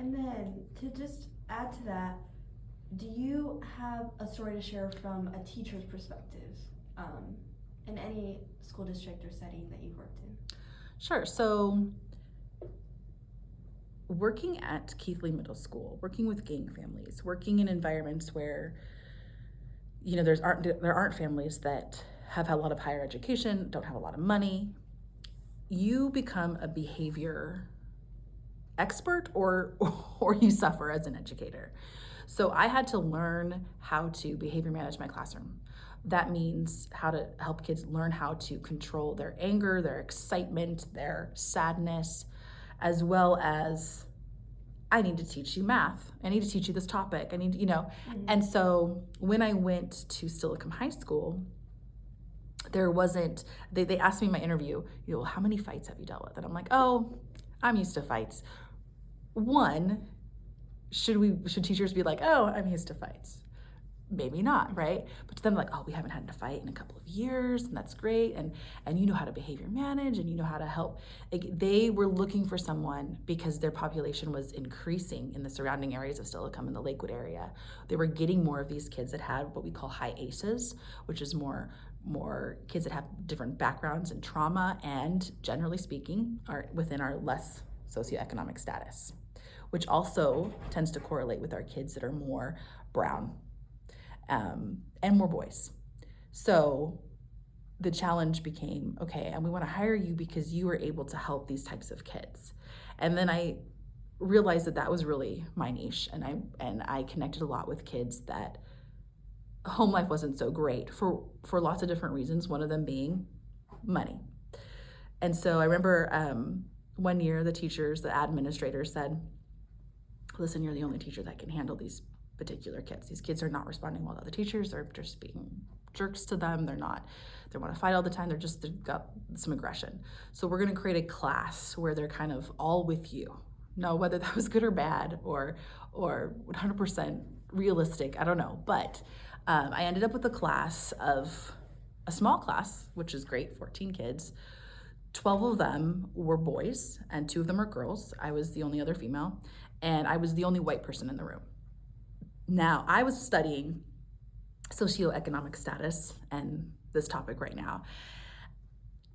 And then to just add to that, do you have a story to share from a teacher's perspective in any school district or setting that you've worked in? Sure. So, working at Keithley Middle School, working with gang families, working in environments where there aren't families that have had a lot of higher education, don't have a lot of money, you become a behavior expert or or you suffer as an educator. So I had to learn how to behavior manage my classroom. That means how to help kids learn how to control their anger, their excitement, their sadness, as well as I need to teach you math. I need to teach you this topic. I need, And so when I went to Steilacoom High School, there wasn't, they asked me in my interview, well, how many fights have you dealt with? And I'm like, oh, I'm used to fights. One, should teachers be like, oh, I'm used to fights? Maybe not, right? But to them, like, oh, we haven't had a fight in a couple of years, and that's great, and you know how to behavior manage, and you know how to help. Like, they were looking for someone because their population was increasing in the surrounding areas of Steilacoom in the Lakewood area. They were getting more of these kids that had what we call high ACEs, which is more kids that have different backgrounds and trauma, and generally speaking, are within our less socioeconomic status, which also tends to correlate with our kids that are more brown. And more boys. So the challenge became, okay, and we want to hire you because you are able to help these types of kids. And then I realized that was really my niche, and I connected a lot with kids that home life wasn't so great for lots of different reasons, one of them being money. And so I remember one year the administrator said, listen, you're the only teacher that can handle these particular kids. These kids are not responding well to other teachers. They're just being jerks to them. They want to fight all the time. They've got some aggression. So we're going to create a class where they're kind of all with you. Now, whether that was good or bad or 100% realistic, I don't know. But I ended up with a small class, which is great, 14 kids. 12 of them were boys and 2 of them are girls. I was the only other female, and I was the only white person in the room. Now, I was studying socioeconomic status and this topic right now.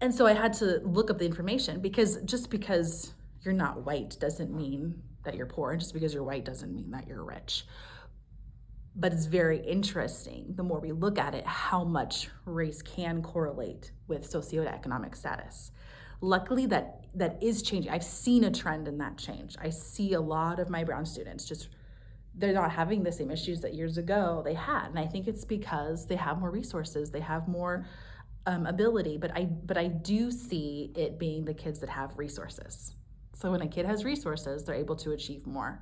And so I had to look up the information, because just because you're not white doesn't mean that you're poor, and just because you're white doesn't mean that you're rich. But it's very interesting, the more we look at it, how much race can correlate with socioeconomic status. Luckily, that is changing. I've seen a trend in that change. I see a lot of my brown students they're not having the same issues that years ago they had. And I think it's because they have more resources, they have more ability, but I do see it being the kids that have resources. So when a kid has resources, they're able to achieve more.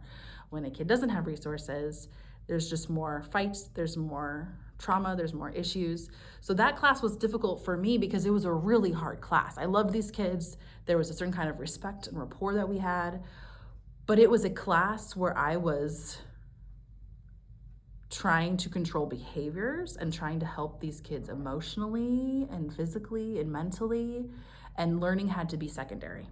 When a kid doesn't have resources, there's just more fights, there's more trauma, there's more issues. So that class was difficult for me because it was a really hard class. I loved these kids. There was a certain kind of respect and rapport that we had, but it was a class where I was trying to control behaviors and trying to help these kids emotionally and physically and mentally, and learning had to be secondary.